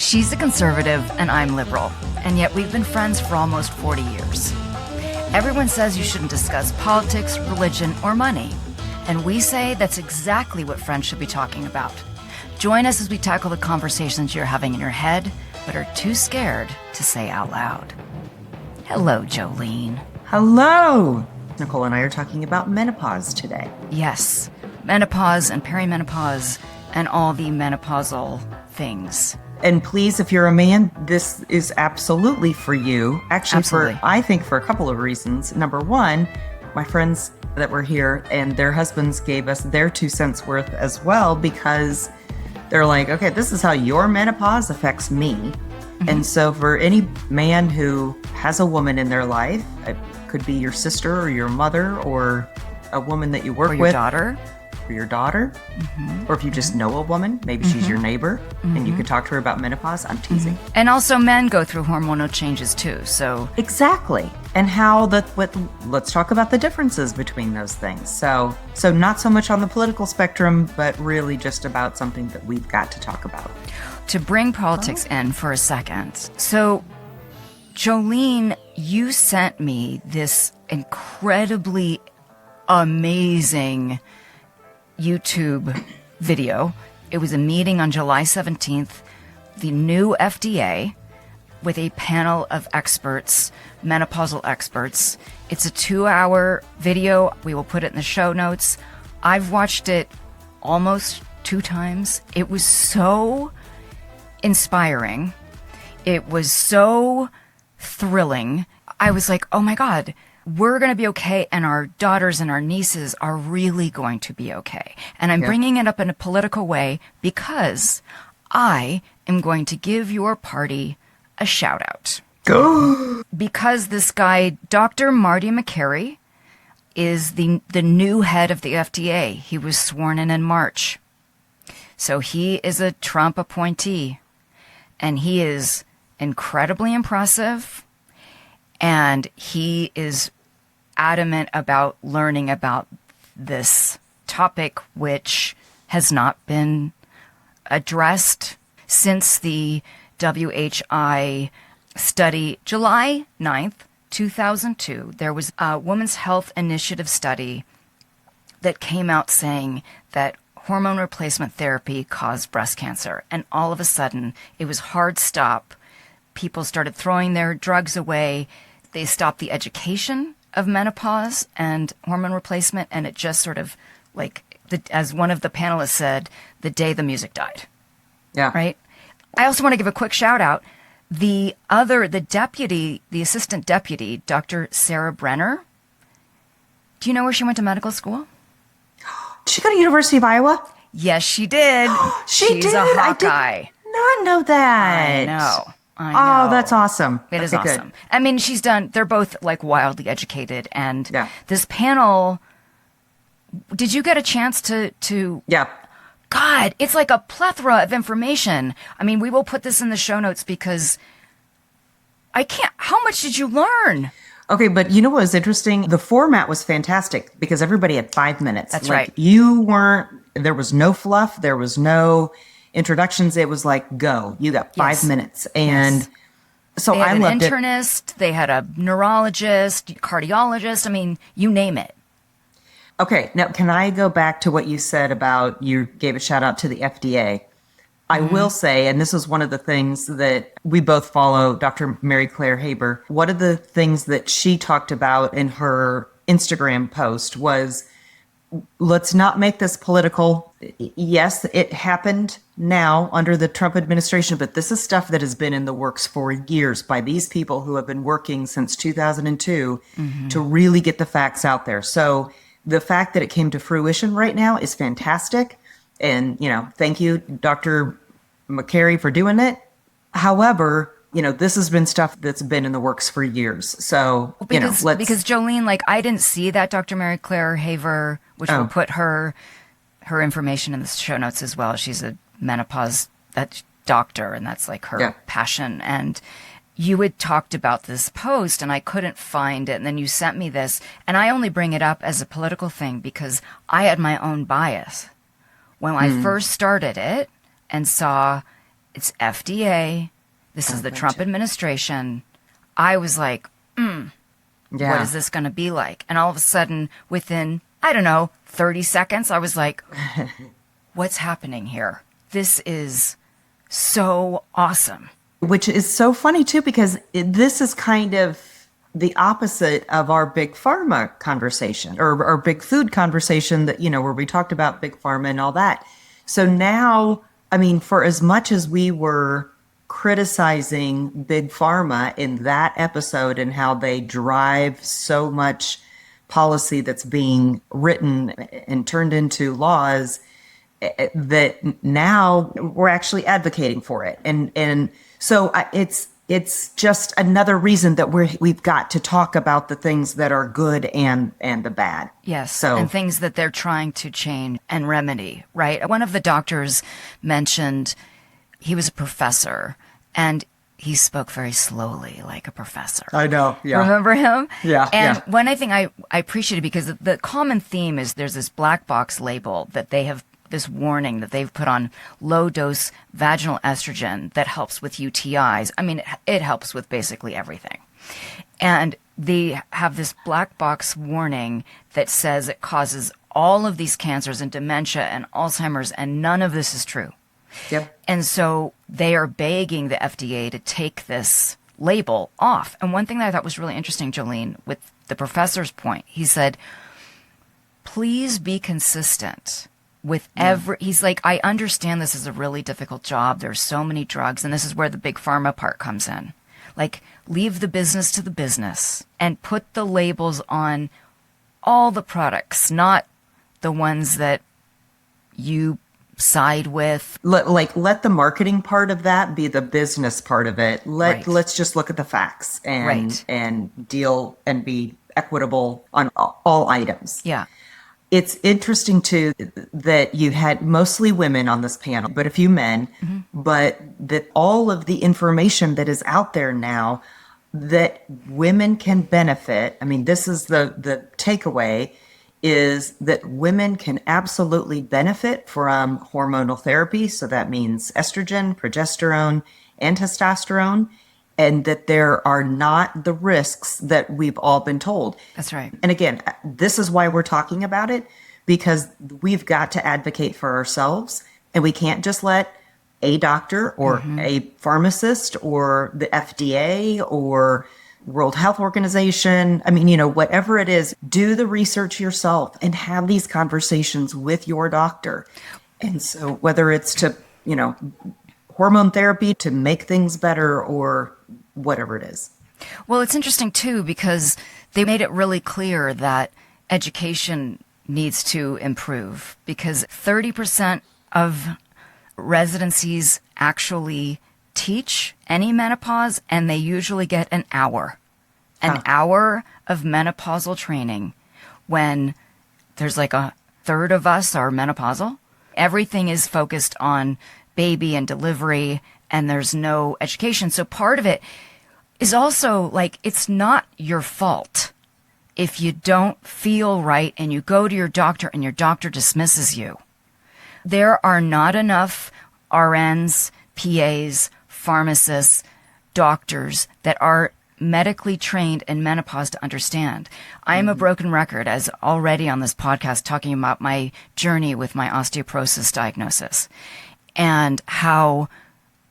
She's a conservative and I'm liberal, and yet we've been friends for almost 40 years. Everyone says you shouldn't discuss politics, religion, or money, and we say that's exactly what friends should be talking about. Join us as we tackle the conversations you're having in your head, but are too scared to say out loud. Hello, Jolene. Hello! Nicole and I are talking about menopause today. Yes, menopause and perimenopause and all the menopausal things. And please, if you're a man, this is absolutely for you. Actually, Absolutely. I think for a couple of reasons. Number one, my friends that were here and their husbands gave us their 2 cents worth as well, because they're like, okay, this is how your menopause affects me. Mm-hmm. And so for any man who has a woman in their life, it could be your sister or your mother or a woman that you work with. Or your daughter. Or your daughter. Mm-hmm. Or if you just know a woman, maybe she's your neighbor and you could talk to her about menopause. I'm teasing. And also men go through hormonal changes too, so. Exactly. And how let's talk about the differences between those things. So not so much on the political spectrum, but really just about something that we've got to talk about. To bring politics in for a second. So, Jolene, you sent me this incredibly amazing YouTube video. It was a meeting on July 17th, the new FDA with a panel of experts, menopausal experts. It's a 2-hour video. We will put it in the show notes. I've watched it almost 2 times. It was so inspiring. It was so thrilling. I was like, oh my God, we're going to be okay, and our daughters and our nieces are really going to be okay. And I'm bringing it up in a political way because I am going to give your party a shout out. Because this guy, Dr. Marty McCary, is the new head of the FDA. He was sworn in March. So he is a Trump appointee, and he is incredibly impressive, and he is adamant about learning about this topic, which has not been addressed since the WHI study, July 9th, 2002. There was a Women's Health Initiative study that came out saying that hormone replacement therapy caused breast cancer. And all of a sudden, it was hard stop. People started throwing their drugs away. They stopped the education of menopause and hormone replacement, and it just sort of, like, as one of the panelists said, the day the music died. Yeah. Right? I also want to give a quick shout out. The assistant deputy, Dr. Sarah Brenner, do you know where she went to medical school? Did she go to University of Iowa? Yes, she did. She's a Hawkeye. I did not know that. I know. Oh, that's awesome. It is awesome. Good. I mean, they're both like wildly educated. And this panel, did you get a chance to? Yeah. God, it's like a plethora of information. I mean, we will put this in the show notes because how much did you learn? Okay, but you know what was interesting? The format was fantastic because everybody had 5 minutes. That's right. There was no fluff. There was no introductions. It was like, go. You got 5 minutes. And so I loved it. They had an internist. They had a neurologist, cardiologist. I mean, you name it. Okay, now can I go back to what you said about you gave a shout out to the FDA? I will say, and this is one of the things that we both follow, Dr. Mary Claire Haber. One of the things that she talked about in her Instagram post was, let's not make this political. Yes, it happened now under the Trump administration, but this is stuff that has been in the works for years by these people who have been working since 2002 to really get the facts out there. So the fact that it came to fruition right now is fantastic. And, thank you, Dr. McCary, for doing it. However, this has been stuff that's been in the works for years. So, because Jolene, I didn't see that Dr. Mary Claire Haver, which will put her information in the show notes as well. She's a menopause doctor, and that's like her passion. And you had talked about this post and I couldn't find it. And then you sent me this, and I only bring it up as a political thing because I had my own bias. When I first started it and saw It's FDA. This is the Trump administration. I was like, what is this going to be like? And all of a sudden, within, I don't know, 30 seconds, I was like, what's happening here? This is so awesome. Which is so funny, too, because this is kind of the opposite of our big pharma conversation or our big food conversation that, where we talked about big pharma and all that. So now, I mean, for as much as we were criticizing big pharma in that episode and how they drive so much policy that's being written and turned into laws, that now we're actually advocating for it. And so it's just another reason that we've got to talk about the things that are good and the bad. Yes, and things that they're trying to change and remedy, right? One of the doctors mentioned he was a professor, and he spoke very slowly like a professor. I know, yeah. Remember him? Yeah. And one thing I appreciated, because the common theme is there's this black box label that they have, this warning that they've put on low-dose vaginal estrogen that helps with UTIs. I mean, it helps with basically everything. And they have this black box warning that says it causes all of these cancers and dementia and Alzheimer's, and none of this is true. Yep. And so they are begging the FDA to take this label off. And one thing that I thought was really interesting, Jolene, with the professor's point, he said, please be consistent with he's like, I understand this is a really difficult job. There's so many drugs, and this is where the big pharma part comes in. Like, leave the business to the business and put the labels on all the products, not the ones that you side with. Let the marketing part of that be the business part of it. Let's just look at the facts and deal and be equitable on all items. Yeah. It's interesting, too, that you had mostly women on this panel, but a few men, but that all of the information that is out there now that women can benefit. I mean, this is the takeaway, is that women can absolutely benefit from hormonal therapy. So that means estrogen, progesterone, and testosterone, and that there are not the risks that we've all been told. That's right. And again, this is why we're talking about it, because we've got to advocate for ourselves, and we can't just let a doctor or a pharmacist or the FDA or World Health Organization, I mean, whatever it is, do the research yourself and have these conversations with your doctor. And so whether it's to, hormone therapy to make things better or whatever it is. Well, it's interesting, too, because they made it really clear that education needs to improve, because 30% of residencies actually teach any menopause, and they usually get an hour of menopausal training, when there's like a third of us are menopausal. Everything is focused on baby and delivery, and there's no education. So part of it is also like, it's not your fault if you don't feel right and you go to your doctor and your doctor dismisses you. There are not enough RNs, PAs, pharmacists, doctors that are medically trained in menopause to understand. I am a broken record, as already on this podcast, talking about my journey with my osteoporosis diagnosis, and how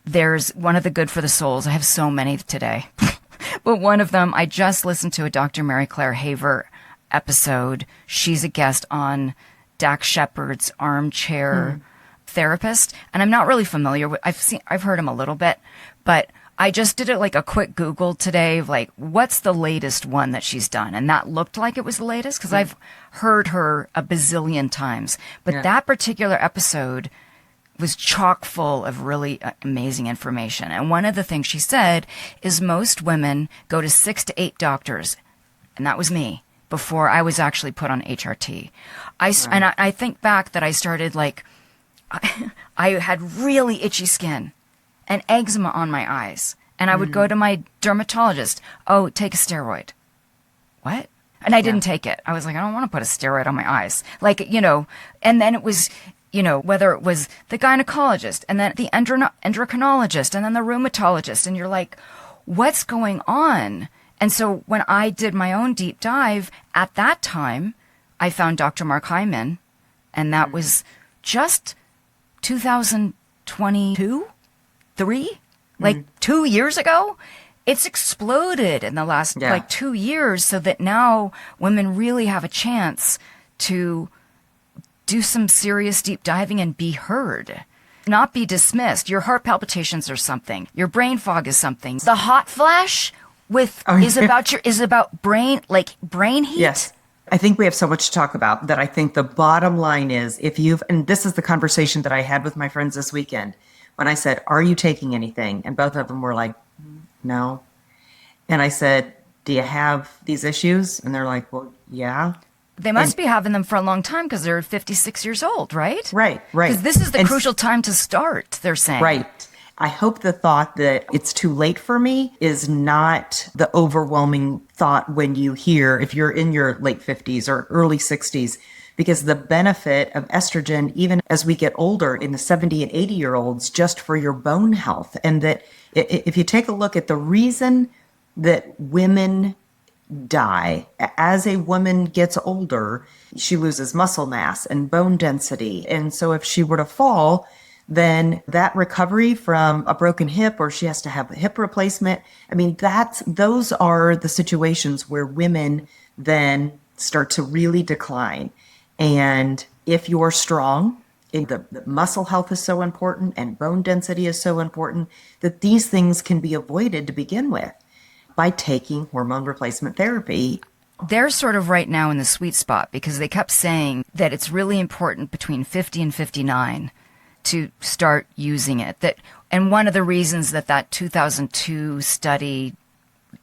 there's one of the good for the souls. I have so many today. But one of them, I just listened to a Dr. Mary Claire Haver episode. She's a guest on Dax Shepard's Armchair Therapist. And I'm not really familiar with, I've heard him a little bit, but I just did it like a quick Google today of like, what's the latest one that she's done? And that looked like it was the latest, because I've heard her a bazillion times. But that particular episode was chock full of really amazing information. And one of the things she said is most women go to 6 to 8 doctors, and that was me, before I was actually put on HRT. And I think back that I started like, I had really itchy skin and eczema on my eyes. And I would go to my dermatologist. Oh, take a steroid. What? And I didn't take it. I was like, I don't want to put a steroid on my eyes. Like, and then it was, whether it was the gynecologist and then the endocrinologist and then the rheumatologist, and you're like, what's going on? And so when I did my own deep dive at that time, I found Dr. Mark Hyman, and that was just 2022, 3, like 2 years ago. It's exploded in the last 2 years, so that now women really have a chance to do some serious deep diving and be heard, not be dismissed. Your heart palpitations are something. Your brain fog is something. The hot flash is about brain heat. Yes. I think we have so much to talk about that I think the bottom line is, and this is the conversation that I had with my friends this weekend when I said, are you taking anything? And both of them were like, no. And I said, do you have these issues? And they're like, well, yeah. They must be having them for a long time because they're 56 years old, right? Right. Because this is the crucial time to start, they're saying. Right. I hope the thought that it's too late for me is not the overwhelming thought when you hear, if you're in your late 50s or early 60s, because the benefit of estrogen, even as we get older in the 70 and 80-year-olds, just for your bone health. And that if you take a look at the reason that women die as a woman gets older, she loses muscle mass and bone density. And so if she were to fall, then that recovery from a broken hip, or she has to have a hip replacement, I mean, those are the situations where women then start to really decline. And if you're strong, the muscle health is so important and bone density is so important that these things can be avoided to begin with by taking hormone replacement therapy. They're sort of right now in the sweet spot because they kept saying that it's really important between 50 and 59 to start using it. And one of the reasons that 2002 study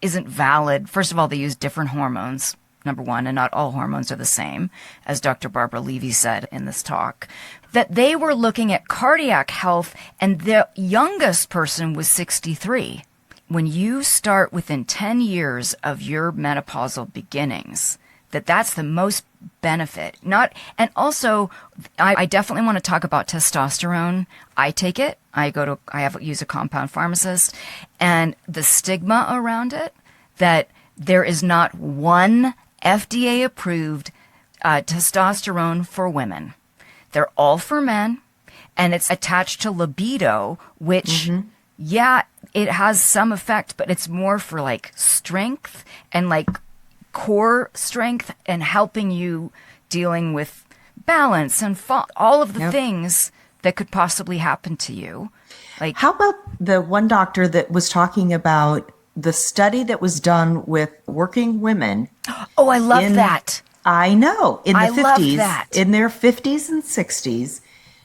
isn't valid, first of all, they use different hormones, number one, and not all hormones are the same, as Dr. Barbara Levy said in this talk, that they were looking at cardiac health, and the youngest person was 63. When you start within 10 years of your menopausal beginnings, that's the most benefit. And also, I definitely want to talk about testosterone. I take it. Use a compound pharmacist, and the stigma around it, that there is not one FDA approved testosterone for women. They're all for men, and it's attached to libido, which, it has some effect, but it's more for like strength and like core strength and helping you dealing with balance and all of the things that could possibly happen to you. Like, how about the one doctor that was talking about the study that was done with working women? Oh, I love that. I know. In the 50s, love that. In their 50s and 60s,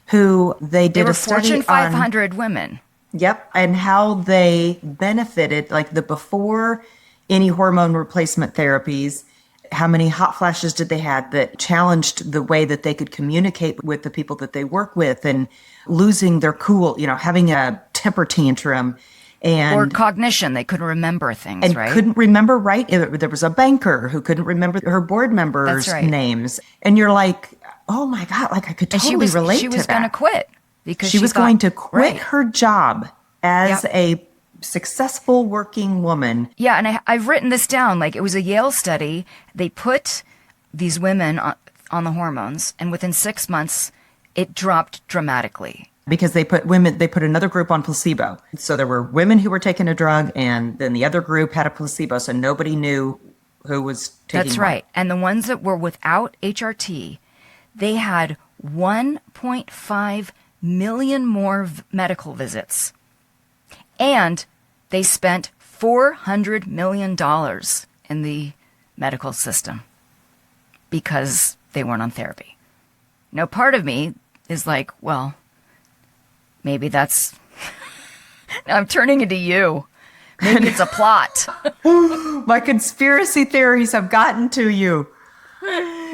who they did were a study Fortune 500 women. Yep. And how they benefited, like the before any hormone replacement therapies, how many hot flashes did they have that challenged the way that they could communicate with the people that they work with, and losing their cool, having a temper tantrum. Or cognition. They couldn't remember things, and right? Couldn't remember, right? There was a banker who couldn't remember her board members' names. And you're like, oh my God, like I could totally relate to that. She was going to quit. Because she was going to quit her job as a successful working woman. Yeah, and I've written this down. Like, it was a Yale study. They put these women on the hormones, and within 6 months, it dropped dramatically. Because they put another group on placebo. So there were women who were taking a drug, and then the other group had a placebo, so nobody knew who was taking That's right. And the ones that were without HRT, they had 1.5 million more medical visits. And they spent $400 million in the medical system because they weren't on therapy. Now, part of me is like, well, maybe that's... I'm turning into you. Maybe it's a plot. My conspiracy theories have gotten to you.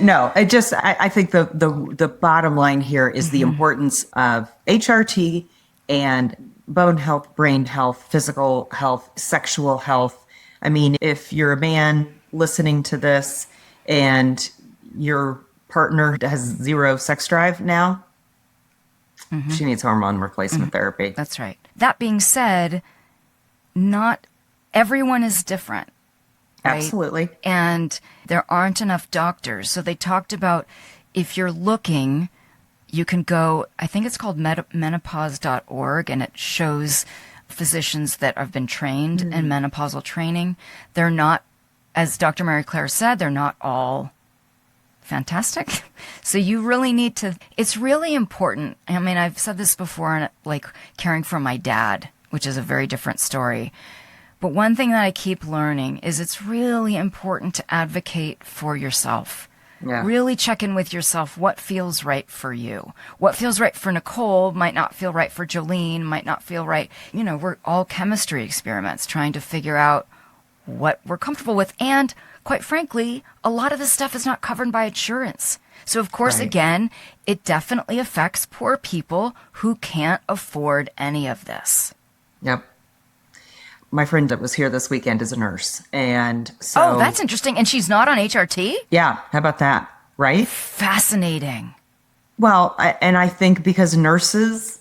No, I think the bottom line here is the importance of HRT and bone health, brain health, physical health, sexual health. I mean, if you're a man listening to this and your partner has zero sex drive now, She needs hormone replacement therapy. That's right. That being said, not everyone is different. Right? Absolutely. And there aren't enough doctors. So they talked about if you're looking, you can go, I think it's called menopause.org, and it shows physicians that have been trained in menopausal training. They're not, as Dr. Mary Claire said, they're not all fantastic. So you really need to, it's really important. I mean, I've said this before, like caring for my dad, which is a very different story. But one thing that I keep learning is it's really important to advocate for yourself. Yeah. Really check in with yourself. What feels right for you? What feels right for Nicole might not feel right for Jolene, might not feel right. You know, we're all chemistry experiments trying to figure out what we're comfortable with. And quite frankly, a lot of this stuff is not covered by insurance. So, of course, again, it definitely affects poor people who can't afford any of this. Yep. My friend that was here this weekend is a nurse. And so. Oh, that's interesting. And she's not on HRT? Yeah. How about that? Right? Fascinating. Well, and I think because nurses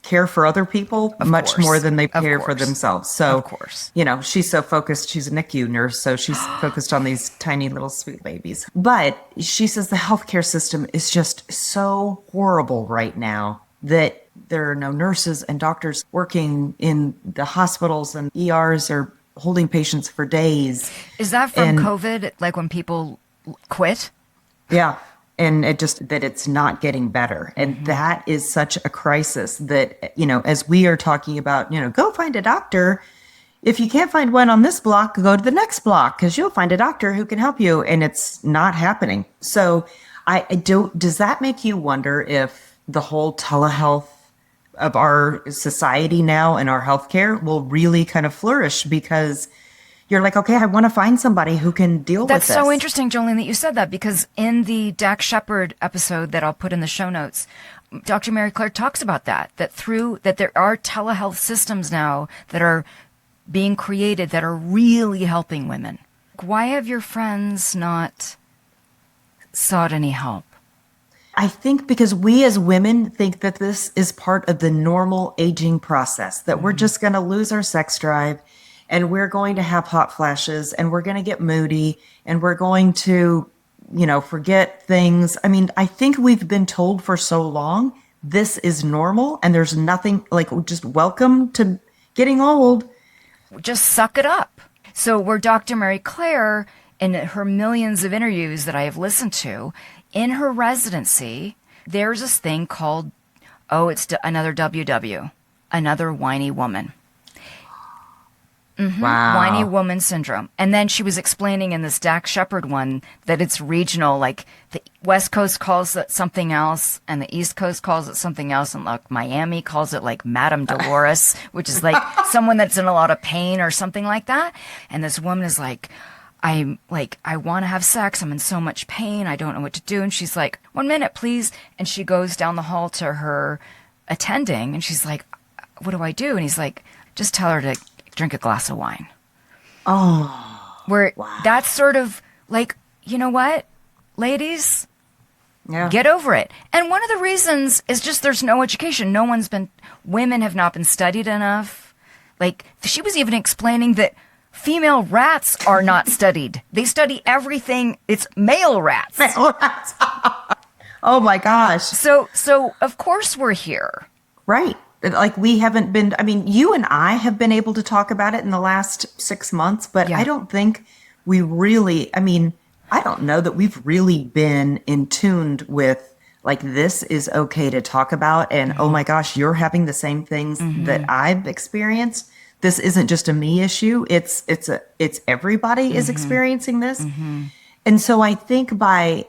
care for other people much more than they care for themselves. So, of course, you know, she's so focused. She's a NICU nurse, so she's focused on these tiny little sweet babies. But she says the healthcare system is just so horrible right now that there are no nurses and doctors working in the hospitals, and ERs are holding patients for days. Is that from COVID, like when people quit? Yeah. And it just that it's not getting better. And that is such a crisis that, you know, as we are talking about, you know, go find a doctor. If you can't find one on this block, go to the next block because you'll find a doctor who can help you. And it's not happening. So does that make you wonder if the whole telehealth of our society now and our healthcare will really kind of flourish because you're like, okay, I want to find somebody who can deal with this. That's so interesting, Jolene, that you said that, because in the Dax Shepard episode that I'll put in the show notes, Dr. Mary Claire talks about that there are telehealth systems now that are being created that are really helping women. Why have your friends not sought any help? I think because we as women think that this is part of the normal aging process, that we're just going to lose our sex drive, and we're going to have hot flashes, and we're going to get moody, and we're going to, you know, forget things. I mean, I think we've been told for so long, this is normal, and there's nothing, like, just welcome to getting old. Just suck it up. So where Dr. Mary Claire, in her millions of interviews that I have listened to, in her residency, there's this thing called, it's another WW, another whiny woman. Wow. Whiny woman syndrome. And then she was explaining in this Dax Shepard one that it's regional, like the West Coast calls it something else and the East Coast calls it something else, and like Miami calls it like Madame Dolores, which is like someone that's in a lot of pain or something like that. And this woman is like, I want to have sex. I'm in so much pain. I don't know what to do. And she's like, 1 minute, please. And she goes down the hall to her attending and she's like, what do I do? And he's like, just tell her to drink a glass of wine. Oh, where wow. That's sort of like, you know what, ladies, get over it. And one of the reasons is just there's no education. Women have not been studied enough. Like, she was even explaining that female rats are not studied. They study everything. It's male rats. Male rats. Oh my gosh. So of course we're here. Right. Like, we haven't been, I mean, you and I have been able to talk about it in the last 6 months, but I don't think we really, I mean, I don't know that we've really been in tuned with, like, this is okay to talk about. And oh my gosh, you're having the same things that I've experienced. This isn't just a me issue. It's everybody is experiencing this. And so I think by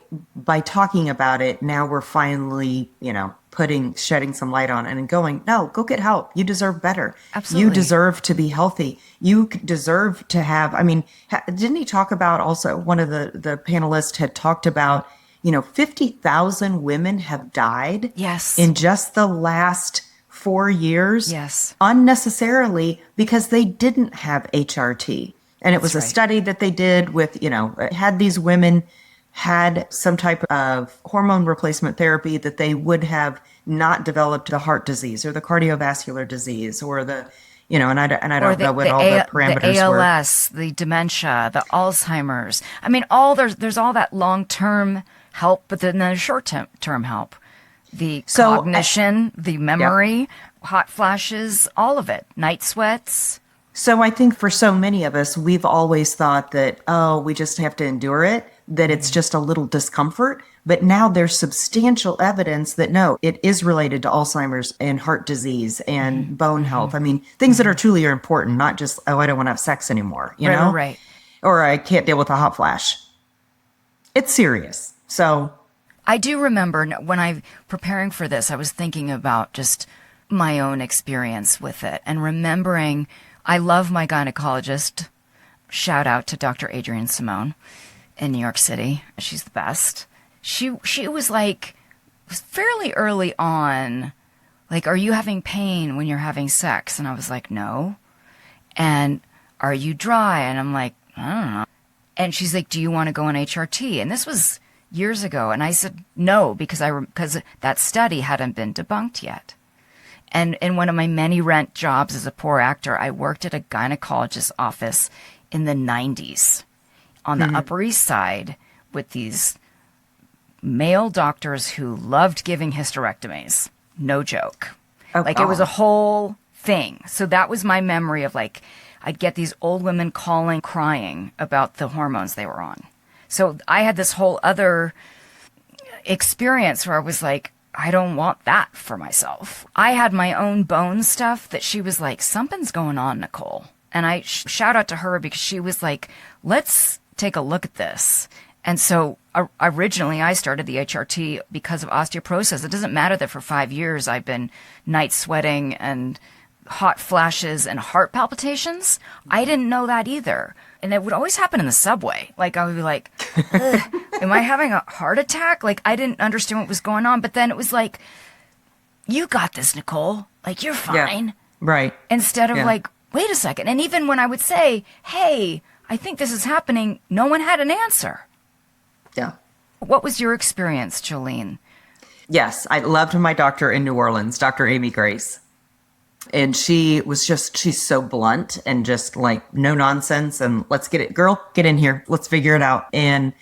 talking about it, now we're finally, you know, shedding some light on it and going, no, go get help. You deserve better. Absolutely. You deserve to be healthy. You deserve to have, I mean, didn't he talk about also, one of the panelists had talked about, you know, 50,000 women have died. Yes. In just the last 4 years. Yes. Unnecessarily, because they didn't have HRT. And it was a right. study that they did with, you know, had these women had some type of hormone replacement therapy, that they would have not developed the heart disease or the cardiovascular disease or the, and I Or don't know what all the parameters the were. ALS, the dementia, the Alzheimer's. I mean, there's all that long-term help, but then there's short-term help. The cognition, the memory, hot flashes, all of it, night sweats. So I think for so many of us, we've always thought that, oh, we just have to endure it, that it's just a little discomfort. But now there's substantial evidence that no, it is related to Alzheimer's and heart disease and bone health. I mean, things that are truly important, not just, oh, I don't want to have sex anymore, you know? Right. Or I can't deal with a hot flash. It's serious. So I do remember when I preparing for this, I was thinking about just my own experience with it and remembering I love my gynecologist. Shout out to Dr. Adrienne Simone in New York City. She's the best. She was like, fairly early on, like, are you having pain when you're having sex? And I was like, no. And are you dry? And I'm like, I don't know. And she's like, do you want to go on HRT? And this was years ago. And I said, no, because that study hadn't been debunked yet. And in one of my many rent jobs as a poor actor, I worked at a gynecologist's office in the 90s on the Upper East Side with these male doctors who loved giving hysterectomies. No joke. It was a whole thing. So that was my memory of like, I'd get these old women calling, crying about the hormones they were on. So I had this whole other experience where I was like, I don't want that for myself. I had my own bone stuff that she was like, something's going on, Nicole. And I shout out to her because she was like, let's take a look at this. And so originally I started the HRT because of osteoporosis. It doesn't matter that for 5 years I've been night sweating and hot flashes and heart palpitations. I didn't know that either. And it would always happen in the subway. Like I would be like, am I having a heart attack? Like I didn't understand what was going on. But then it was like, you got this, Nicole. Like you're fine. Yeah, right. Instead of like, wait a second. And even when I would say, hey, I think this is happening, no one had an answer. Yeah. What was your experience, Jolene? Yes, I loved my doctor in New Orleans, Dr. Amy Grace. And she's so blunt and just like no nonsense. And let's get it, girl, get in here. Let's figure it out. And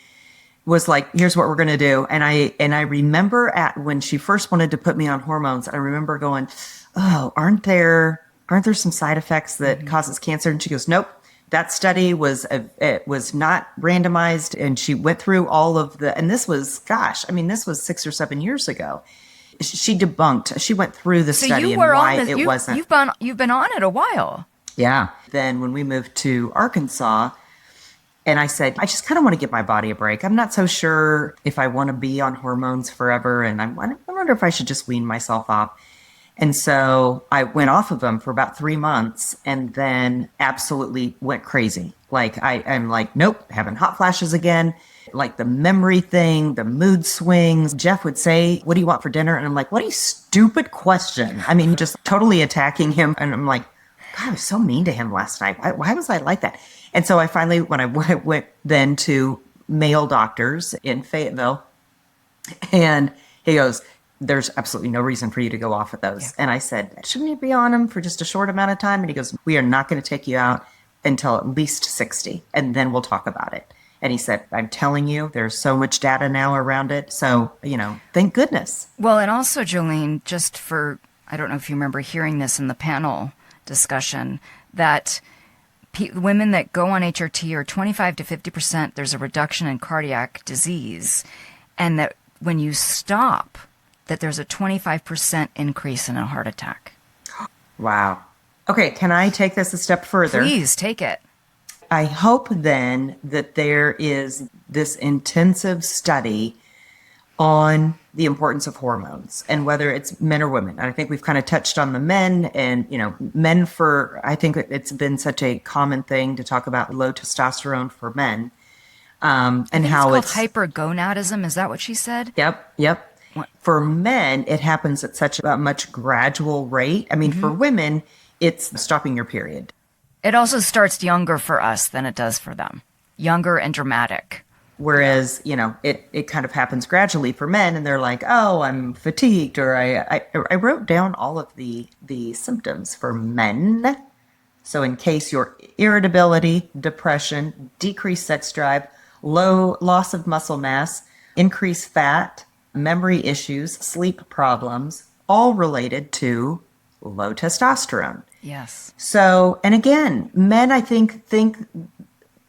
was like, here's what we're going to do. And I remember when she first wanted to put me on hormones, I remember going, oh, aren't there some side effects that causes cancer? And she goes, nope. That study was not randomized. And she went through all of and this was 6 or 7 years ago. She went through the study and why it wasn't. You've been on it a while. Yeah. Then when we moved to Arkansas, and I said, I just kind of want to give my body a break. I'm not so sure if I want to be on hormones forever. And I wonder if I should just wean myself off. And so I went off of them for about 3 months and then absolutely went crazy. Like I'm like, nope, having hot flashes again. Like the memory thing, the mood swings. Jeff would say, what do you want for dinner? And I'm like, what a stupid question. I mean, just totally attacking him. And I'm like, God, I was so mean to him last night. Why was I like that? And so I finally, when I went then to male doctors in Fayetteville, and he goes, there's absolutely no reason for you to go off of those. Yeah. And I said, shouldn't you be on them for just a short amount of time? And he goes, we are not going to take you out until at least 60, and then we'll talk about it. And he said, I'm telling you, there's so much data now around it. So, thank goodness. Well, and also, Jolene, just for, I don't know if you remember hearing this in the panel discussion, that women that go on HRT are 25 to 50%, there's a reduction in cardiac disease. And that when you stop, that there's a 25% increase in a heart attack. Wow. Okay, can I take this a step further? Please, take it. I hope then that there is this intensive study on the importance of hormones and whether it's men or women. And I think we've kind of touched on the men and, men I think it's been such a common thing to talk about low testosterone for men. And how it's called hypergonadism. Is that what she said? Yep. What? For men, it happens at such a much gradual rate. I mean, for women, it's stopping your period. It also starts younger for us than it does for them. Younger and dramatic. Whereas, it kind of happens gradually for men and they're like, oh, I'm fatigued, or I wrote down all of the symptoms for men. So in case you're irritability, depression, decreased sex drive, low loss of muscle mass, increased fat, memory issues, sleep problems, all related to low testosterone. Yes. So, and again, men, I think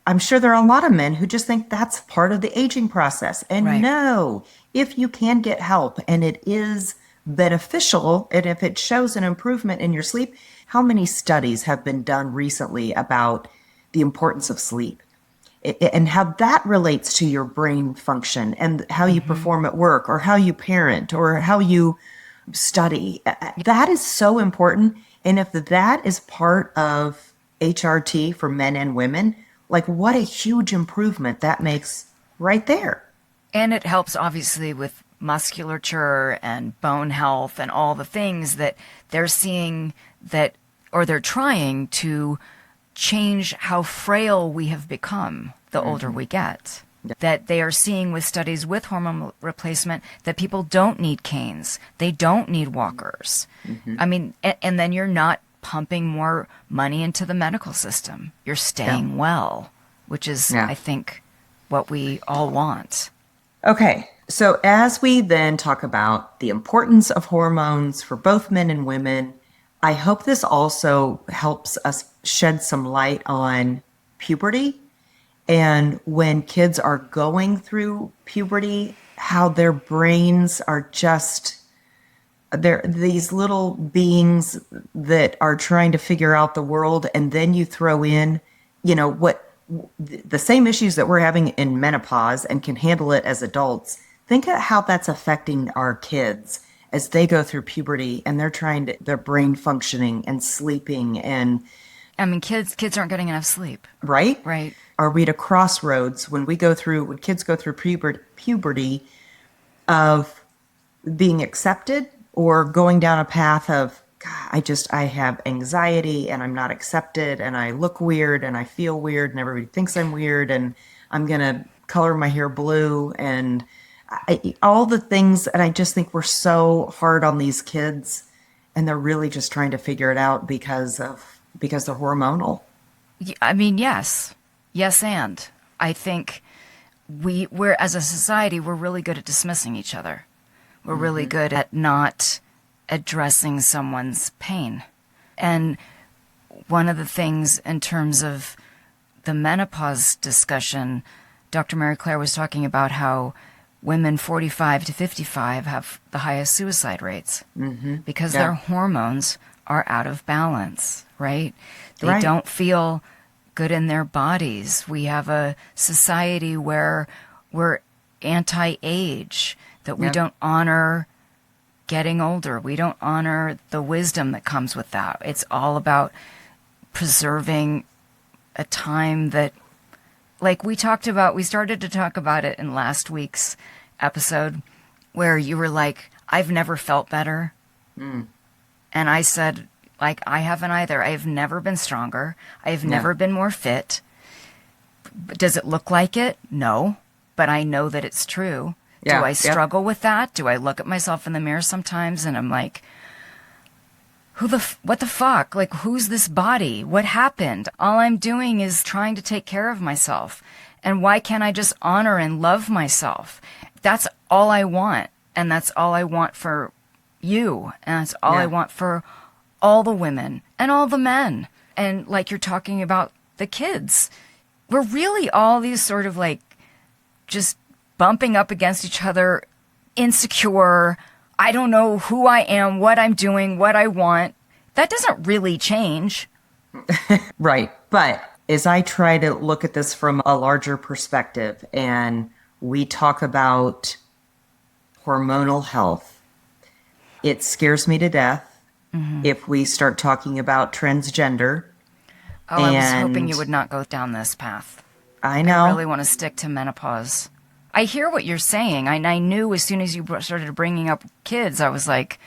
I'm sure there are a lot of men who just think that's part of the aging process. And Right. no, if you can get help and it is beneficial, and if it shows an improvement in your sleep, how many studies have been done recently about the importance of sleep and how that relates to your brain function and how you perform at work or how you parent or how you study? That is so important. And if that is part of HRT for men and women, like what a huge improvement that makes right there. And it helps obviously with musculature and bone health and all the things that they're seeing that, or they're trying to change how frail we have become the older we get. That they are seeing with studies with hormone replacement that people don't need canes. They don't need walkers. I mean, and then you're not pumping more money into the medical system. You're staying well, which is, I think, what we all want. Okay. So as we then talk about the importance of hormones for both men and women, I hope this also helps us shed some light on puberty and when kids are going through puberty, how their brains are just, they're these little beings that are trying to figure out the world. And then you throw in, what the same issues that we're having in menopause and can handle it as adults. Think of how that's affecting our kids as they go through puberty and they're trying to, their brain functioning and sleeping and. I mean, kids aren't getting enough sleep. Right? Right. Are we at a crossroads when kids go through puberty of being accepted or going down a path of, God, I have anxiety and I'm not accepted and I look weird and I feel weird and everybody thinks I'm weird and I'm going to color my hair blue and all the things. And I just think we're so hard on these kids and they're really just trying to figure it out because they're hormonal. I mean, yes. Yes, and I think we're as a society, we're really good at dismissing each other. We're really good at not addressing someone's pain. And one of the things in terms of the menopause discussion, Dr. Mary Claire was talking about how women 45 to 55 have the highest suicide rates because their hormones are out of balance, right? They don't feel good in their bodies. We have a society where we're anti-age, that we don't honor getting older. We don't honor the wisdom that comes with that. It's all about preserving a time that, like we started to talk about it in last week's episode, where you were like, I've never felt better. And I said, like, I haven't either. I've never been stronger. I've never been more fit. Does it look like it? No. But I know that it's true. Do I struggle with that? Do I look at myself in the mirror sometimes and I'm like, what the fuck? Like, who's this body? What happened? All I'm doing is trying to take care of myself. And why can't I just honor and love myself? That's all I want. And that's all I want for you. And that's all I want for all the women and all the men. And like you're talking about the kids, we're really all these sort of like just bumping up against each other, insecure. I don't know who I am, what I'm doing, what I want. That doesn't really change. Right. But as I try to look at this from a larger perspective and we talk about hormonal health, it scares me to death. If we start talking about transgender. Oh, I was hoping you would not go down this path. I know. I really want to stick to menopause. I hear what you're saying. I knew as soon as you started bringing up kids, I was like,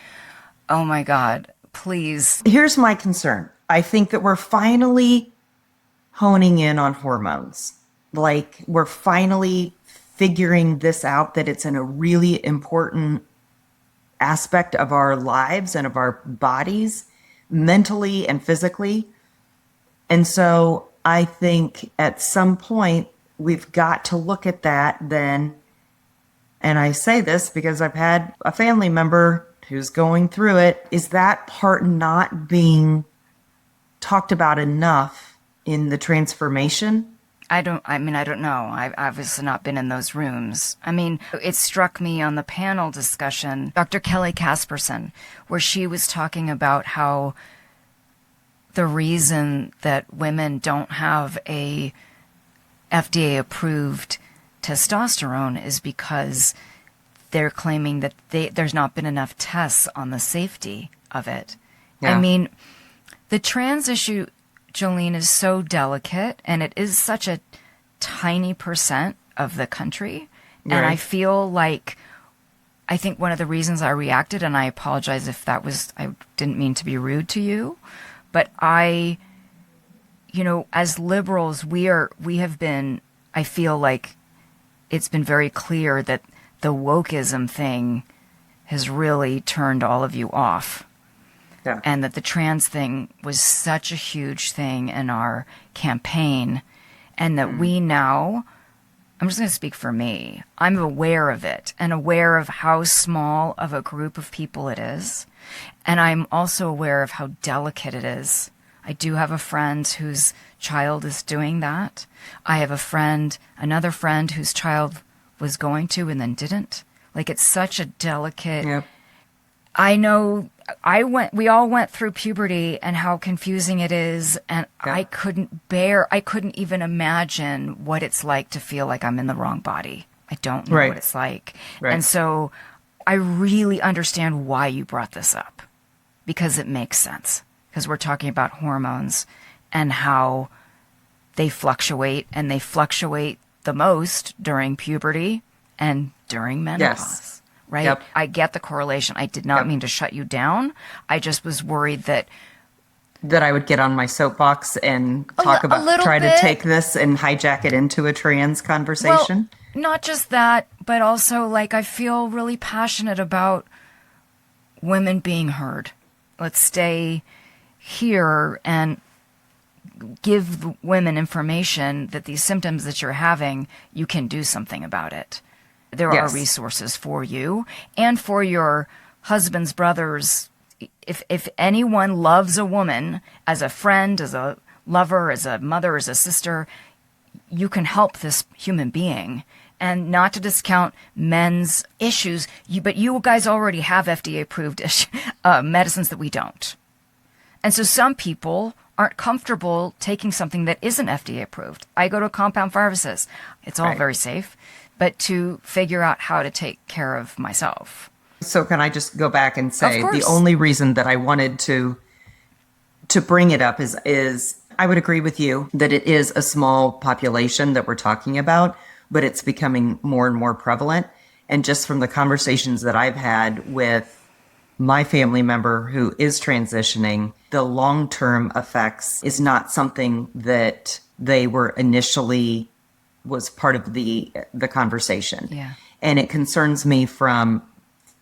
oh my God, please. Here's my concern. I think that we're finally honing in on hormones. Like we're finally figuring this out, that it's in a really important aspect of our lives and of our bodies, mentally and physically. And so I think at some point we've got to look at that then. And I say this because I've had a family member who's going through it. Is that part not being talked about enough in the transformation? I don't know. I've obviously not been in those rooms. I mean, it struck me on the panel discussion, Dr. Kelly Casperson, where she was talking about how the reason that women don't have a FDA-approved testosterone is because they're claiming that there's not been enough tests on the safety of it. Yeah. I mean, the trans issue, Jolene, is so delicate, and it is such a tiny percent of the country. Right. And I feel like, I think one of the reasons I reacted, and I apologize if I didn't mean to be rude to you, but as liberals, we have been, I feel like it's been very clear that the wokeism thing has really turned all of you off. Yeah. And that the trans thing was such a huge thing in our campaign, and that we now, I'm just going to speak for me, I'm aware of it and aware of how small of a group of people it is. And I'm also aware of how delicate it is. I do have a friend whose child is doing that. I have another friend whose child was going to and then didn't. Like, it's such a delicate... Yep. I know we all went through puberty and how confusing it is, and yeah. I couldn't even imagine what it's like to feel like I'm in the wrong body. I don't know what it's like. Right. And so I really understand why you brought this up, because it makes sense. Because we're talking about hormones and how they fluctuate, and they fluctuate the most during puberty and during menopause. Yes. Right? Yep. I get the correlation. I did not mean to shut you down. I just was worried that I would get on my soapbox and try to take this and hijack it into a trans conversation. Well, not just that, but also, like, I feel really passionate about women being heard. Let's stay here and give women information that these symptoms that you're having, you can do something about it. There are resources for you and for your husband's brothers. If anyone loves a woman as a friend, as a lover, as a mother, as a sister, you can help this human being. And not to discount men's issues, but you guys already have FDA-approved medicines that we don't. And so some people aren't comfortable taking something that isn't FDA-approved. I go to a compound pharmacist. It's all very safe. But to figure out how to take care of myself. So can I just go back and say the only reason that I wanted to bring it up is I would agree with you that it is a small population that we're talking about, but it's becoming more and more prevalent. And just from the conversations that I've had with my family member who is transitioning, the long-term effects is not something that they were initially was part of the conversation. Yeah. And it concerns me from,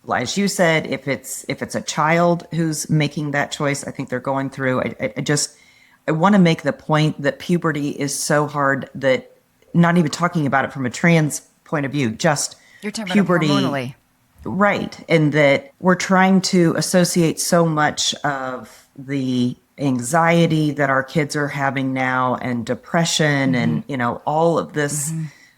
as you said, if it's a child who's making that choice, I think they're going through. I want to make the point that puberty is so hard that, not even talking about it from a trans point of view, just you're talking puberty. About hormonally. Right. And that we're trying to associate so much of the anxiety that our kids are having now, and depression, and all of this,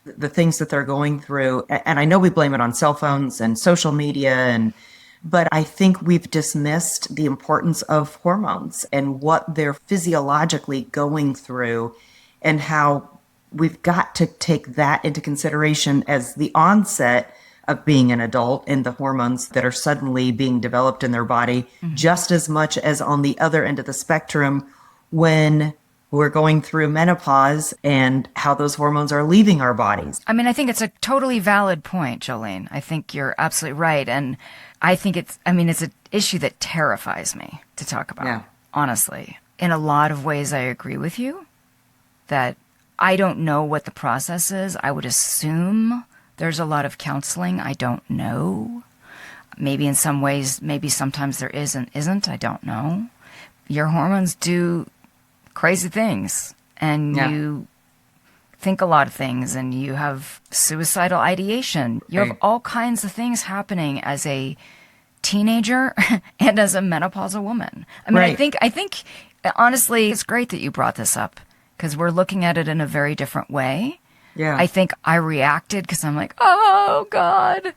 the things that they're going through. And I know we blame it on cell phones and social media, but I think we've dismissed the importance of hormones and what they're physiologically going through, and how we've got to take that into consideration as the onset of being an adult, and the hormones that are suddenly being developed in their body, just as much as on the other end of the spectrum when we're going through menopause, and how those hormones are leaving our bodies. I mean, I think it's a totally valid point, Jolene. I think you're absolutely right. And I think it's an issue that terrifies me to talk about, honestly. In a lot of ways, I agree with you that I don't know what the process is. I would assume There's a lot of counseling. I don't know. Maybe in some ways, maybe sometimes there is and isn't. I don't know. Your hormones do crazy things, and you think a lot of things, and you have suicidal ideation. You have all kinds of things happening as a teenager and as a menopausal woman. I mean, I think honestly, it's great that you brought this up because we're looking at it in a very different way. Yeah. I think I reacted because I'm like, oh God.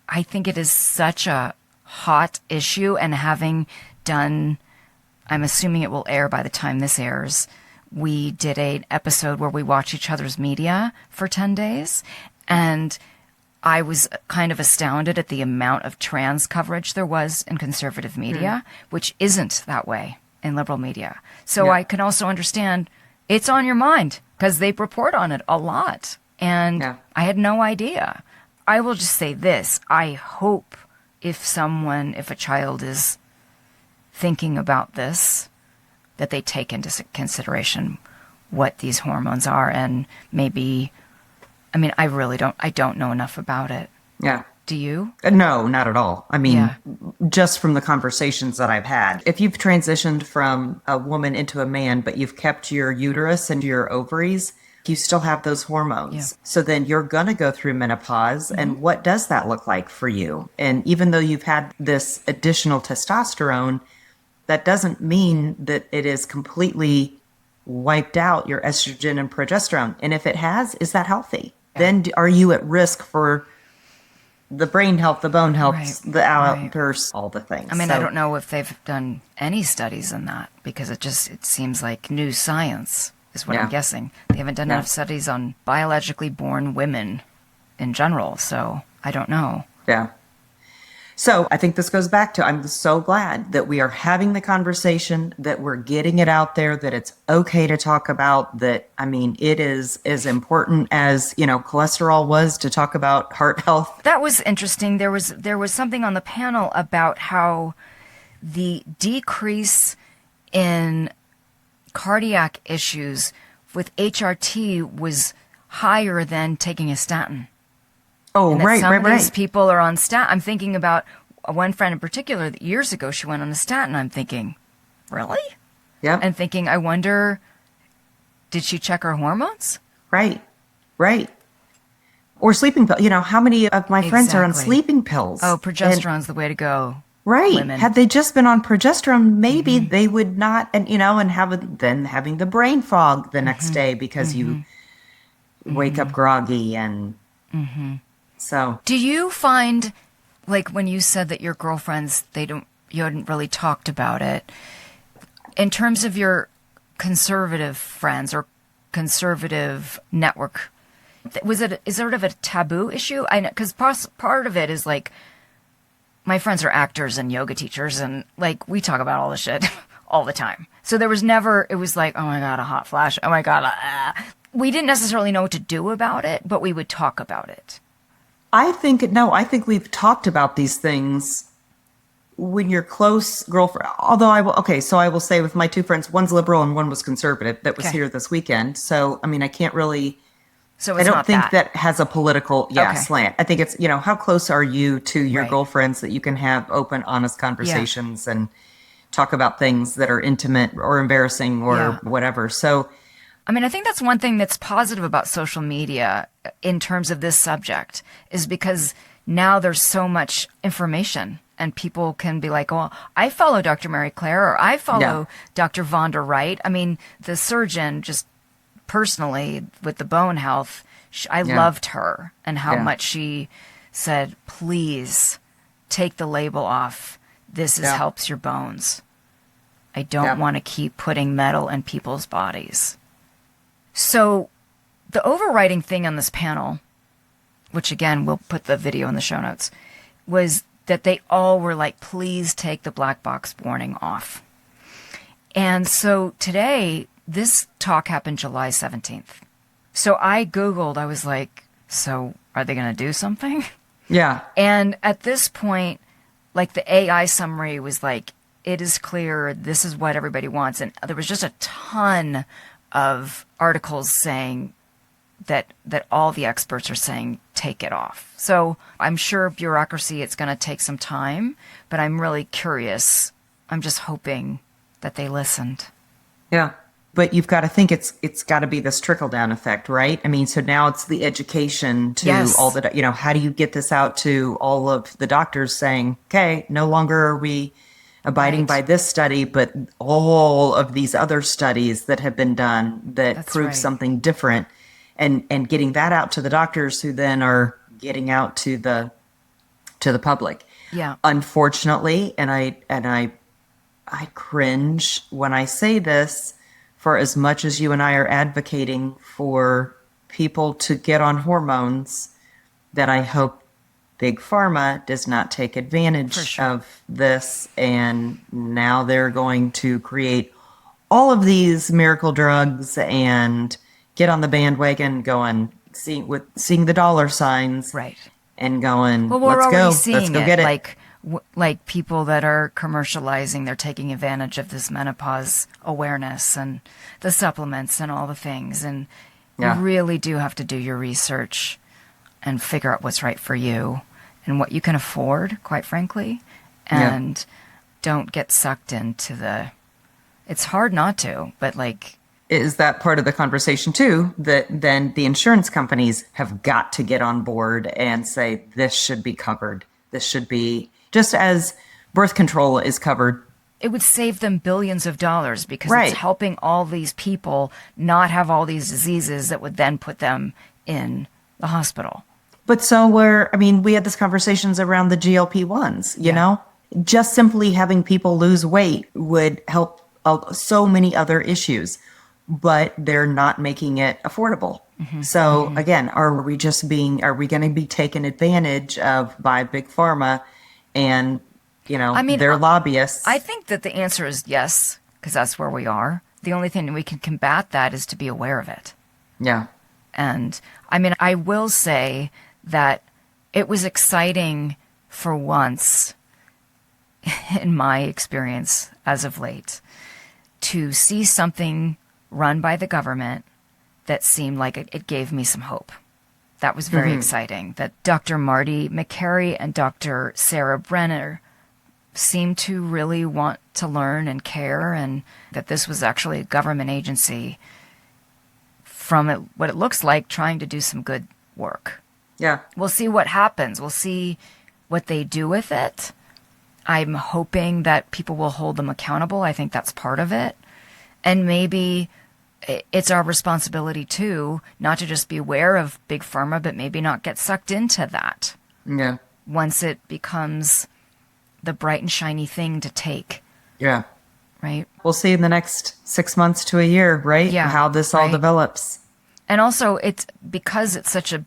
I think it is such a hot issue, and having done, I'm assuming it will air by the time this airs, we did an episode where we watch each other's media for 10 days, and I was kind of astounded at the amount of trans coverage there was in conservative media, which isn't that way in liberal media. So I can also understand it's on your mind because they report on it a lot, and I had no idea. I will just say this. I hope if a child is thinking about this, that they take into consideration what these hormones are, and maybe, I mean, I don't know enough about it. Yeah. Do you? No, not at all. I mean, just from the conversations that I've had, if you've transitioned from a woman into a man, but you've kept your uterus and your ovaries, you still have those hormones. Yeah. So then you're going to go through menopause. And what does that look like for you? And even though you've had this additional testosterone, that doesn't mean that it is completely wiped out your estrogen and progesterone. And if it has, is that healthy? Yeah. Then are you at risk for the brain health, the bone health, the outbursts, all the things? I mean, I don't know if they've done any studies in that because it seems like new science is what I'm guessing. They haven't done enough studies on biologically born women in general, so I don't know. Yeah. So I think this goes back to, I'm so glad that we are having the conversation, that we're getting it out there, that it's okay to talk about, that, I mean, it is as important as, cholesterol was to talk about heart health. That was interesting. There was something on the panel about how the decrease in cardiac issues with HRT was higher than taking a statin. Oh, right. Some of these people are on statin. I'm thinking about one friend in particular that years ago she went on a statin. I'm thinking, really? Yeah. And thinking, I wonder, did she check her hormones? Right. Or sleeping pills. How many of my friends are on sleeping pills? Oh, progesterone's the way to go. Right. Women. Had they just been on progesterone, maybe they would not, and having the brain fog the next day because you wake up groggy and so. Do you find, like when you said that your girlfriends, you hadn't really talked about it, in terms of your conservative friends or conservative network, is it sort of a taboo issue? I know, because part of it is like, my friends are actors and yoga teachers, and like we talk about all this shit all the time. So there was never, it was like, oh my God, a hot flash. Oh my God. We didn't necessarily know what to do about it, but we would talk about it. I think we've talked about these things when you're close girlfriend. Although I will say with my two friends, one's liberal and one was conservative that was here this weekend. So, I mean, I can't really. So I don't think that has a political slant. I think it's, how close are you to your girlfriends that you can have open, honest conversations and talk about things that are intimate or embarrassing or whatever. So, I mean, I think that's one thing that's positive about social media in terms of this subject is because now there's so much information and people can be like, well, I follow Dr. Mary Claire or I follow Dr. Vonda Wright. I mean, the surgeon just personally with the bone health, I loved her and how much she said, please take the label off. This helps your bones. I don't want to keep putting metal in people's bodies. So the overriding thing on this panel, which again, we'll put the video in the show notes, was that they all were like, please take the black box warning off. And so today, this talk happened July 17th. So I Googled, I was like, so are they going to do something? Yeah. And at this point, like the AI summary was like, it is clear this is what everybody wants. And there was just a ton of articles saying that all the experts are saying take it off. So I'm sure bureaucracy, it's going to take some time, but I'm really curious. I'm just hoping that they listened. Yeah. But you've got to think it's got to be this trickle down effect, right? I mean, so now it's the education to Yes. all the, how do you get this out to all of the doctors saying, okay, no longer are we abiding Right. by this study, but all of these other studies that have been done that That's prove right. something different, and getting that out to the doctors who then are getting out to the public. Yeah. Unfortunately, and I cringe when I say this, for as much as you and I are advocating for people to get on hormones, that I hope Big Pharma does not take advantage For sure. of this. And now they're going to create all of these miracle drugs and get on the bandwagon going, seeing the dollar signs. Right. And going, Well, we're let's already go, seeing let's go it. get it. Like people that are commercializing, they're taking advantage of this menopause awareness and the supplements and all the things. And Yeah. you really do have to do your research and figure out what's right for you and what you can afford, quite frankly. And don't get sucked into it's hard not to, but Is that part of the conversation too, that then the insurance companies have got to get on board and say, this should be covered. This should be, just as birth control is covered. it would save them billions of dollars because Right. it's helping all these people not have all these diseases that would then put them in the hospital. But we had these conversations around the GLP-1s, you Yeah. know? Just simply having people lose weight would help so many other issues, but they're not making it affordable. So again, are we going to be taken advantage of by Big Pharma and, their lobbyists? I think that the answer is yes, because that's where we are. The only thing we can combat that is to be aware of it. Yeah. And I will say that it was exciting for once in my experience as of late to see something run by the government that seemed like it gave me some hope. That was very exciting. That Dr. Marty McCary and Dr. Sarah Brenner seemed to really want to learn and care, and that this was actually a government agency from what it looks like trying to do some good work. Yeah. We'll see what happens. We'll see what they do with it. I'm hoping that people will hold them accountable. I think that's part of it. And maybe it's our responsibility too, not to just be aware of Big Pharma, but maybe not get sucked into that Yeah. once it becomes the bright and shiny thing to take, Yeah. right? We'll see in the next 6 months to a year, right? Yeah, How this all right. develops. And also, it's because it's such a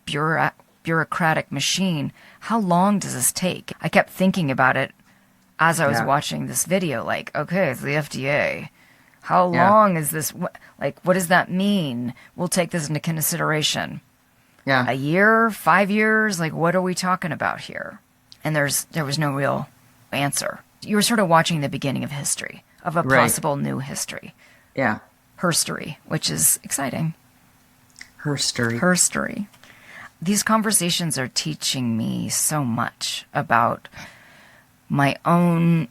bureaucratic machine, how long does this take? I kept thinking about it as I was Yeah. watching this video, okay, it's the FDA. How Yeah. long is this? What does that mean? We'll take this into consideration. Yeah. A year, 5 years? What are we talking about here? And there was no real answer. You were sort of watching the beginning of history, of a Right. possible new history. Yeah. Herstory, which is exciting. Herstory. Herstory. These conversations are teaching me so much about my own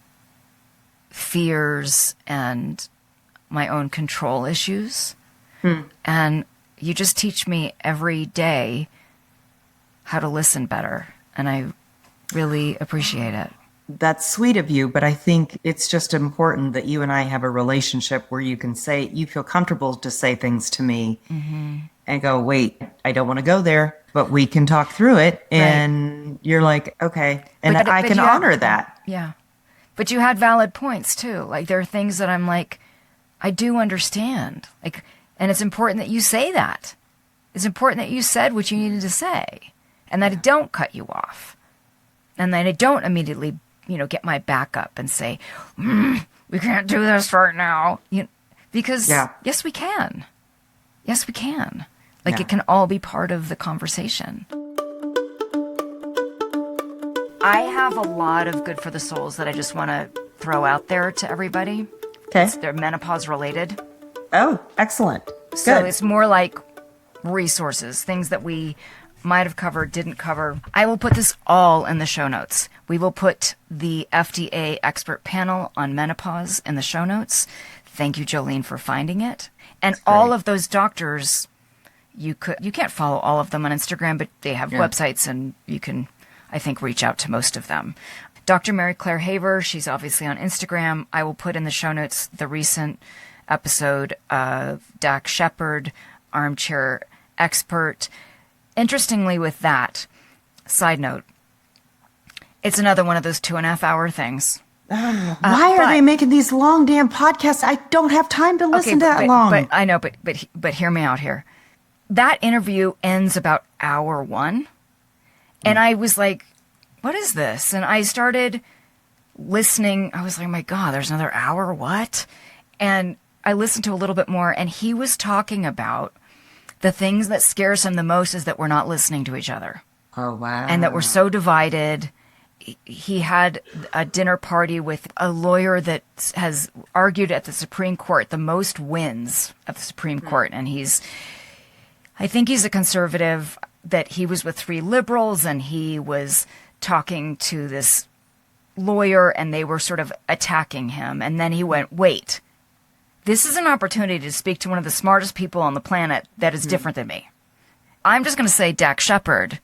fears and my own control issues. And you just teach me every day how to listen better. And I really appreciate it. That's sweet of you, but I think it's just important that you and I have a relationship where you feel comfortable to say things to me and go, wait, I don't want to go there, but we can talk through it. And you're like, okay. And I can honor that. Yeah. But you had valid points too. There are things that I'm I do understand. And it's important that you say that. It's important that you said what you needed to say and that I don't cut you off. And that I don't immediately, get my back up and say, we can't do this right now. Because yes, we can. Yes, we can. It can all be part of the conversation. I have a lot of good for the souls that I just want to throw out there to everybody. Okay. They're menopause related. Oh, excellent. So Good. it's more like resources, things that we might have covered, didn't cover. I will put this all in the show notes. We will put the FDA expert panel on menopause in the show notes. Thank you, Jolene, for finding it. And all of those doctors, you can't follow all of them on Instagram, but they have websites, and you can, I think, reach out to most of them. Dr. Mary Claire Haber, she's obviously on Instagram. I will put in the show notes the recent episode of Dax Shepard, Armchair Expert. Interestingly, with that, side note, it's another one of those 2.5 hour things. Why are they making these long damn podcasts? I don't have time to listen to that long. But I know, but hear me out here. That interview ends about hour 1. And I was like, what is this? And I started listening. I was like, oh my God, there's another hour? What? And I listened to a little bit more, and he was talking about the things that scares him the most is that we're not listening to each other. Oh, wow. And that we're so divided. He had a dinner party with a lawyer that has argued at the Supreme Court, the most wins at the Supreme Court. And I think he's a conservative, that he was with 3 liberals, and he was talking to this lawyer, and they were sort of attacking him. And then he went, wait, this is an opportunity to speak to one of the smartest people on the planet that is different than me. I'm just going to say, Dax Shepard,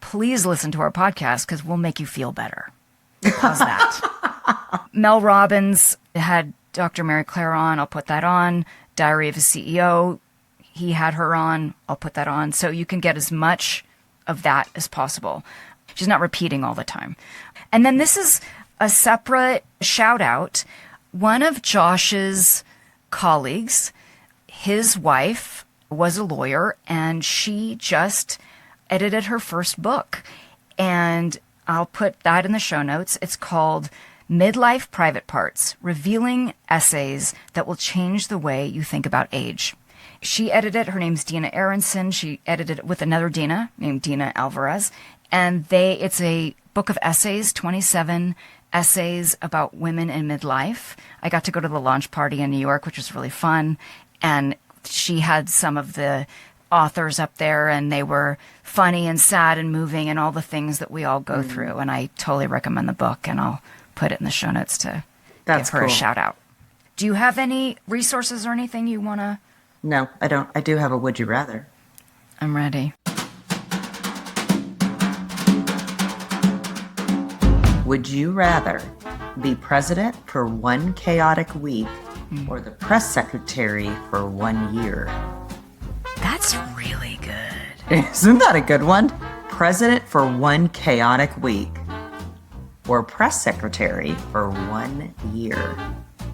please listen to our podcast because we'll make you feel better. How's that? Mel Robbins had Dr. Mary Claire on. I'll put that on. Diary of a CEO. He had her on. I'll put that on. So you can get as much of that as possible. She's not repeating all the time. And then this is a separate shout out. One of Josh's colleagues, his wife was a lawyer, and she just edited her first book. And I'll put that in the show notes. It's called Midlife Private Parts, Revealing Essays That Will Change the Way You Think About Age. She edited it. Her name's Dina Aronson. She edited it with another Dina named Dina Alvarez. And it's a book of essays, 27 essays about women in midlife. I got to go to the launch party in New York, which was really fun. And she had some of the authors up there, and they were funny and sad and moving and all the things that we all go through. And I totally recommend the book, and I'll put it in the show notes to give her a shout out. Do you have any resources or anything you want to? No, I don't. I do have a would you rather. I'm ready. Would you rather be president for 1 chaotic week or the press secretary for 1 year? That's really good. Isn't that a good one? President for 1 chaotic week or press secretary for 1 year.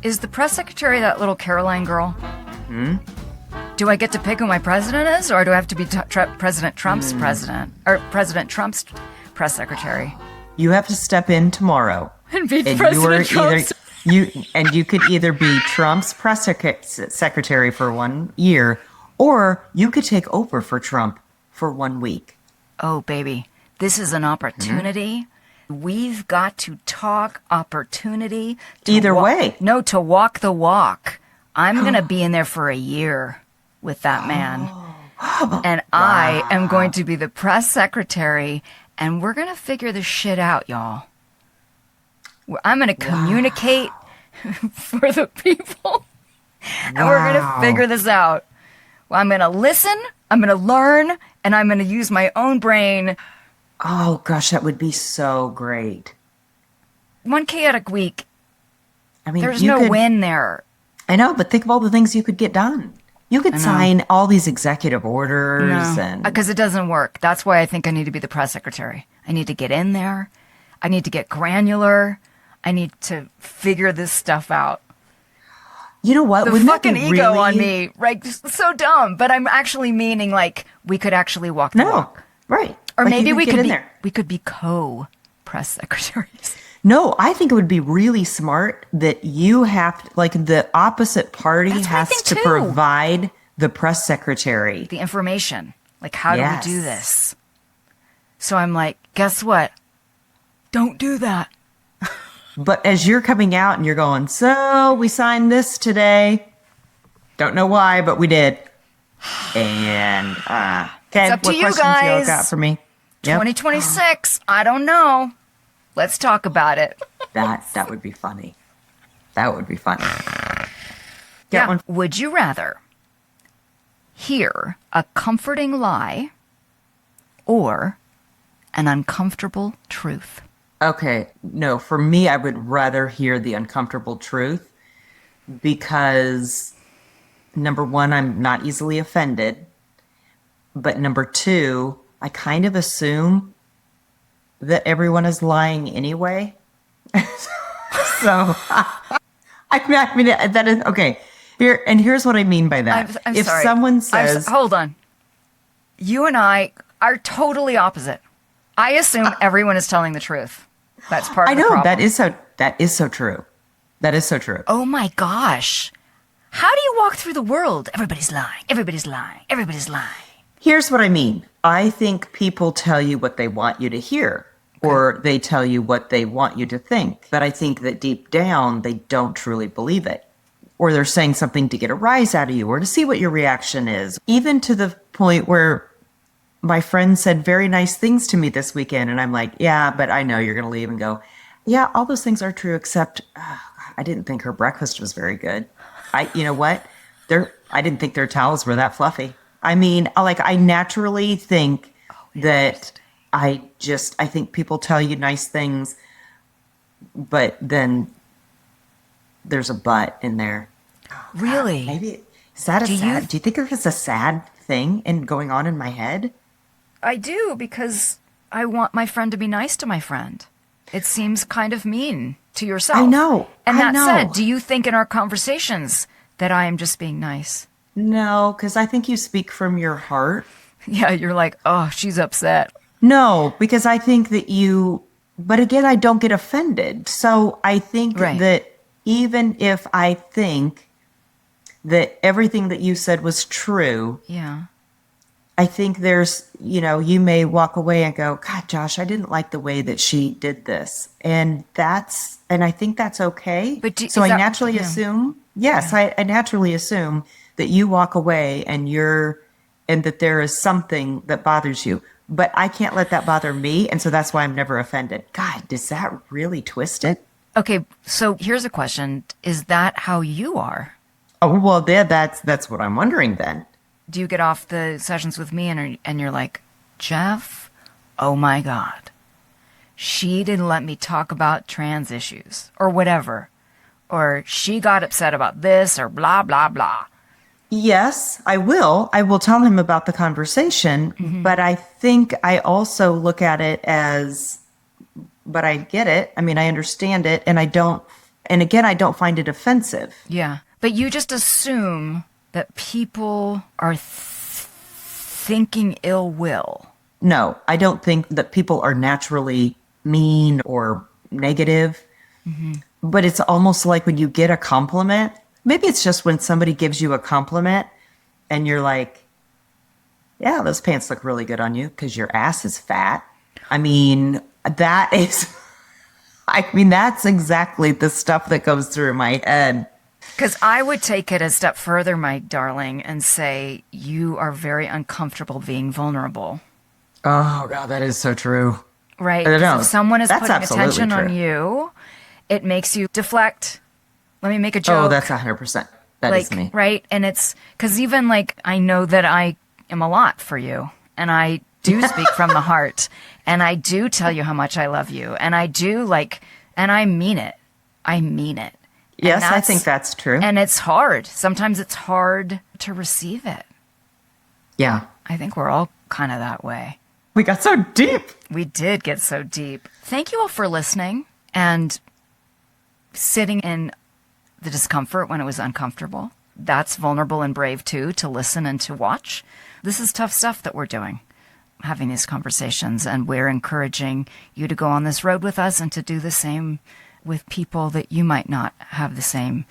Is the press secretary that little Caroline girl? Do I get to pick who my president is, or do I have to be President Trump's president, or President Trump's press secretary? You have to step in tomorrow. And be President Trump's. You could either be Trump's press secretary for 1 year, or you could take over for Trump for 1 week. Oh, baby. This is an opportunity. We've got to talk opportunity. Either way. No, to walk the walk. I'm going to be in there for a year with that man. And I am going to be the press secretary, and we're going to figure this shit out, y'all. I'm going to communicate for the people, and we're going to figure this out. Well, I'm going to listen, I'm going to learn, and I'm going to use my own brain. Oh, gosh, that would be so great. 1 chaotic week. I mean, there's no win there. I know, but think of all the things you could get done. You could sign all these executive orders. Because it doesn't work. That's why I think I need to be the press secretary. I need to get in there. I need to get granular. I need to figure this stuff out. You know what? The fucking ego on me, right? So dumb. But I'm actually meaning like we could actually walk the walk. Right. Or like maybe we could be co-press secretaries. No, I think it would be really smart that you have, like, the opposite party has to provide the press secretary the information. Like, how do we do this? So I'm like, guess what? Don't do that. But as you're coming out and you're going, so we signed this today. Don't know why, but we did. And okay, It's up to what you questions y'all guys. got for me? Yep. 2026. I don't know. Let's talk about it. That would be funny. That would be funny. Yeah. One. Would you rather hear a comforting lie or an uncomfortable truth? Okay, no, for me, I would rather hear the uncomfortable truth because number one, I'm not easily offended. But number two, I kind of assume that everyone is lying anyway. So, I mean, that is okay. Here's what I mean by that. I'm if sorry. someone says, hold on. You and I are totally opposite. I assume everyone is telling the truth. That's part I of the know problem. that is so true. That is so true. Oh my gosh. How do you walk through the world? Everybody's lying. Everybody's lying. Everybody's lying. Here's what I mean. I think people tell you what they want you to hear, or they tell you what they want you to think. But I think that deep down, they don't truly believe it. Or they're saying something to get a rise out of you or to see what your reaction is. Even to the point where my friend said very nice things to me this weekend. And I'm like, yeah, but I know you're going to leave and go, yeah, all those things are true, except I didn't think her breakfast was very good. You know what? I didn't think their towels were that fluffy. I mean, like, I naturally think that I think people tell you nice things, but then there's a but in there. Really? Maybe, is that do you think there's a sad thing going on in my head? I do, because I want my friend to be nice to my friend. It seems kind of mean to yourself. I know. And I that know. said, do you think in our conversations that I am just being nice? No, because I think you speak from your heart. Yeah, you're like, oh, she's upset. No, because I think that but again, I don't get offended. So I think that even if I think that everything that you said was true, yeah, I think there's, you may walk away and go, God, Josh, I didn't like the way that she did this. And I think that's okay. But so I naturally assume, I naturally assume that you walk away and that there is something that bothers you. But I can't let that bother me. And so that's why I'm never offended. God, does that really twist it? Okay, so here's a question. Is that how you are? Oh, well, that's what I'm wondering then. Do you get off the sessions with me and you're like, Jeff, oh my God, she didn't let me talk about trans issues or whatever, or she got upset about this or blah, blah, blah. Yes, I will. I will tell him about the conversation, but I think I also look at it as, but I get it. I mean, I understand it, and I don't find it offensive. Yeah. But you just assume that people are thinking ill will. No, I don't think that people are naturally mean or negative. But it's almost like when you get a compliment, maybe it's just when somebody gives you a compliment and you're like, yeah, those pants look really good on you because your ass is fat. I mean, that's exactly the stuff that goes through my head. Because I would take it a step further, my darling, and say you are very uncomfortable being vulnerable. Oh, God, that is so true. Right? I don't know. If someone is That's putting attention absolutely on true. you, it makes you deflect. Let me make a joke. Oh, that's 100%. That is me. Right? And it's because even like I know that I am a lot for you, and I do speak from the heart, and I do tell you how much I love you, and I do and I mean it. I mean it. Yes, I think that's true. And it's hard. Sometimes it's hard to receive it. Yeah. I think we're all kind of that way. We got so deep. We did get so deep. Thank you all for listening and sitting in the discomfort when it was uncomfortable. That's vulnerable and brave too, to listen and to watch. This is tough stuff that we're doing, having these conversations, and we're encouraging you to go on this road with us and to do the same with people that you might not have the same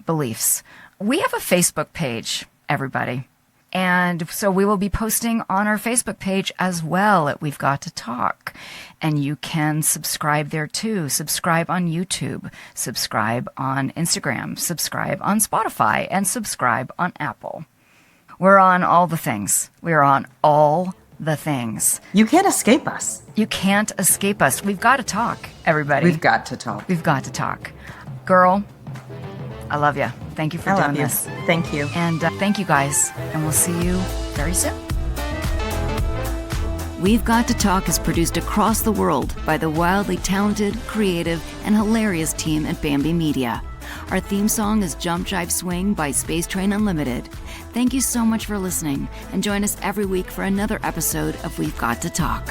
beliefs. We have a Facebook page, everybody. And so we will be posting on our Facebook page as well at We've Got to Talk. And you can subscribe there too. Subscribe on YouTube, subscribe on Instagram, subscribe on Spotify, and subscribe on Apple. We're on all the things. We're on all the things. You can't escape us. You can't escape us. We've got to talk, everybody. We've got to talk. We've got to talk. Girl, I love you. Thank you for doing this. Thank you. And thank you guys. And we'll see you very soon. We've Got to Talk is produced across the world by the wildly talented, creative, and hilarious team at Bambi Media. Our theme song is Jump Jive Swing by Space Train Unlimited. Thank you so much for listening, and join us every week for another episode of We've Got to Talk.